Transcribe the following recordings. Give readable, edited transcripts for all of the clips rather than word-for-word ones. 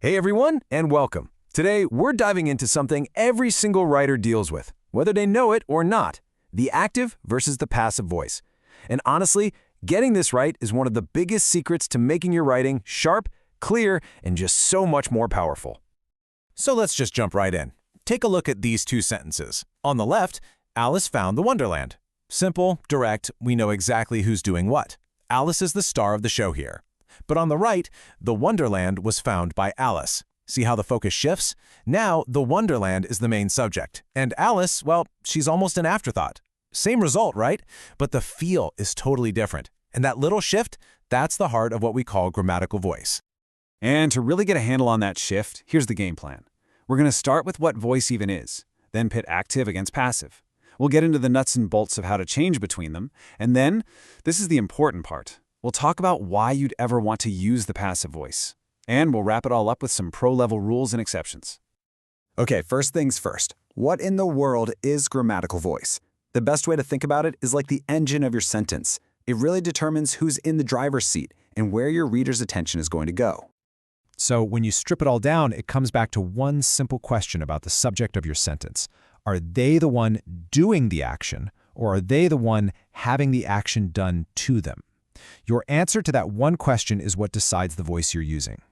Hey everyone, and welcome. Today, we're diving into something every single writer deals with, whether they know it or not, the active versus the passive voice. And honestly, getting this right is one of the biggest secrets to making your writing sharp, clear, and just so much more powerful. So let's just jump right in. Take a look at these two sentences. On the left, Alice found the Wonderland. Simple, direct, we know exactly who's doing what. Alice is the star of the show here. But on the right, the Wonderland was found by Alice. See how the focus shifts? Now, the Wonderland is the main subject. And Alice, well, she's almost an afterthought. Same result, right? But the feel is totally different. And that little shift, that's the heart of what we call grammatical voice. And to really get a handle on that shift, here's the game plan. We're going to start with what voice even is, then pit active against passive. We'll get into the nuts and bolts of how to change between them, and then, this is the important part, we'll talk about why you'd ever want to use the passive voice. And we'll wrap it all up with some pro-level rules and exceptions. Okay, first things first. What in the world is grammatical voice? The best way to think about it is like the engine of your sentence. It really determines who's in the driver's seat and where your reader's attention is going to go. So when you strip it all down, it comes back to one simple question about the subject of your sentence. Are they the one doing the action, or are they the one having the action done to them? Your answer to that one question is what decides the voice you're using.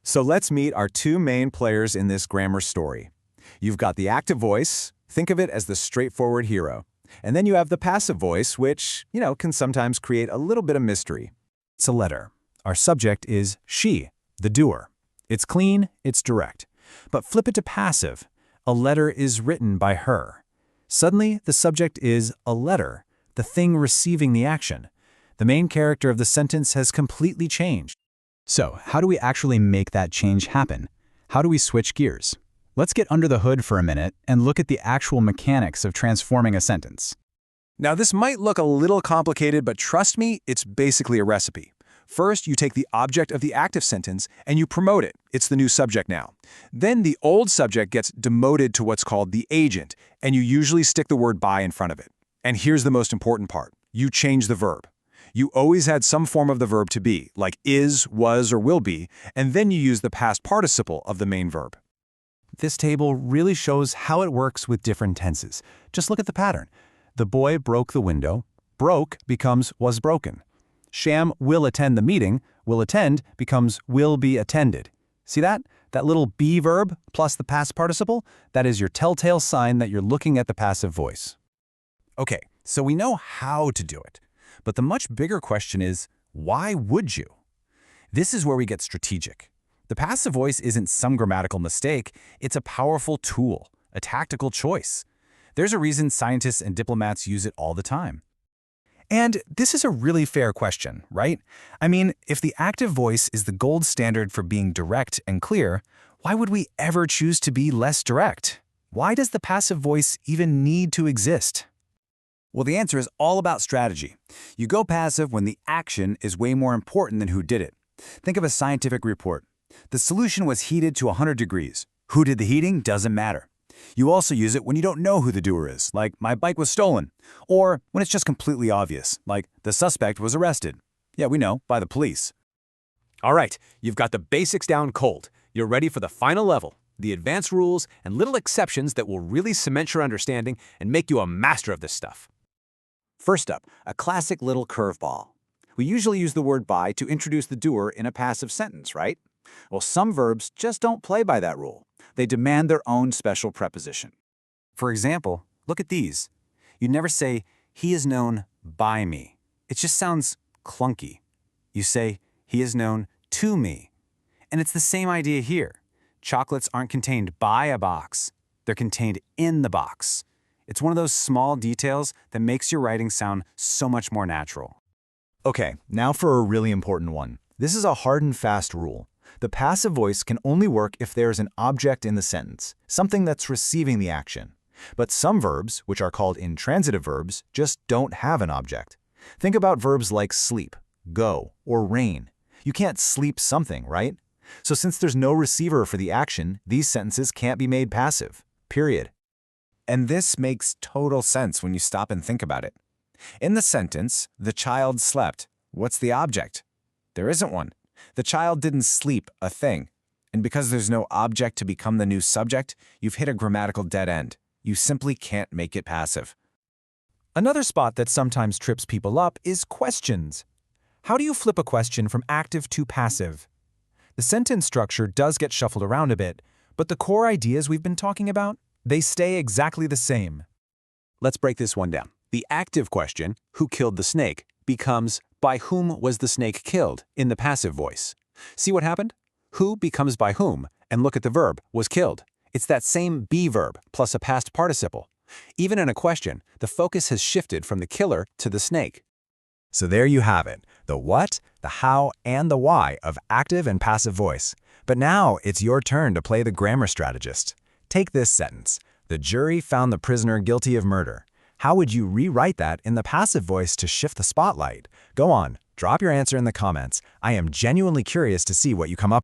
So let's meet our two main players in this grammar story. You've got the active voice, think of it as the straightforward hero. And then you have the passive voice, which, can sometimes create a little bit of mystery. It's a letter. Our subject is she, the doer. It's clean, it's direct. But flip it to passive. A letter is written by her. Suddenly, the subject is a letter, the thing receiving the action. The main character of the sentence has completely changed. So, how do we actually make that change happen? How do we switch gears? Let's get under the hood for a minute and look at the actual mechanics of transforming a sentence. Now, this might look a little complicated, but trust me, it's basically a recipe. First, you take the object of the active sentence and you promote it. It's the new subject now. Then the old subject gets demoted to what's called the agent, and you usually stick the word by in front of it. And here's the most important part. You change the verb. You always had some form of the verb to be, like is, was, or will be, and then you use the past participle of the main verb. This table really shows how it works with different tenses. Just look at the pattern. The boy broke the window. Broke becomes was broken. Sham will attend the meeting. Will attend becomes will be attended. See that? That little be verb plus the past participle? That is your telltale sign that you're looking at the passive voice. Okay, so we know how to do it. But the much bigger question is, why would you? This is where we get strategic. The passive voice isn't some grammatical mistake. It's a powerful tool, a tactical choice. There's a reason scientists and diplomats use it all the time. And this is a really fair question, right? I mean, if the active voice is the gold standard for being direct and clear, why would we ever choose to be less direct? Why does the passive voice even need to exist? Well, the answer is all about strategy. You go passive when the action is way more important than who did it. Think of a scientific report. The solution was heated to 100 degrees. Who did the heating doesn't matter. You also use it when you don't know who the doer is, like my bike was stolen. Or when it's just completely obvious, like the suspect was arrested. Yeah, we know, by the police. All right, you've got the basics down cold. You're ready for the final level, the advanced rules and little exceptions that will really cement your understanding and make you a master of this stuff. First up, a classic little curveball. We usually use the word by to introduce the doer in a passive sentence, right? Well, some verbs just don't play by that rule. They demand their own special preposition. For example, look at these. You never say, he is known by me. It just sounds clunky. You say, he is known to me. And it's the same idea here. Chocolates aren't contained by a box. They're contained in the box. It's one of those small details that makes your writing sound so much more natural. Okay, now for a really important one. This is a hard and fast rule. The passive voice can only work if there's an object in the sentence, something that's receiving the action. But some verbs, which are called intransitive verbs, just don't have an object. Think about verbs like sleep, go, or rain. You can't sleep something, right? So since there's no receiver for the action, these sentences can't be made passive, period. And this makes total sense when you stop and think about it. In the sentence, the child slept. What's the object? There isn't one. The child didn't sleep a thing. And because there's no object to become the new subject, you've hit a grammatical dead end. You simply can't make it passive. Another spot that sometimes trips people up is questions. How do you flip a question from active to passive? The sentence structure does get shuffled around a bit, but the core ideas we've been talking about, they stay exactly the same. Let's break this one down. The active question, who killed the snake, becomes by whom was the snake killed in the passive voice. See what happened? Who becomes by whom, and look at the verb, was killed. It's that same be verb plus a past participle. Even in a question, the focus has shifted from the killer to the snake. So there you have it, the what, the how, and the why of active and passive voice. But now it's your turn to play the grammar strategist. Take this sentence. The jury found the prisoner guilty of murder. How would you rewrite that in the passive voice to shift the spotlight? Go on, drop your answer in the comments. I am genuinely curious to see what you come up with.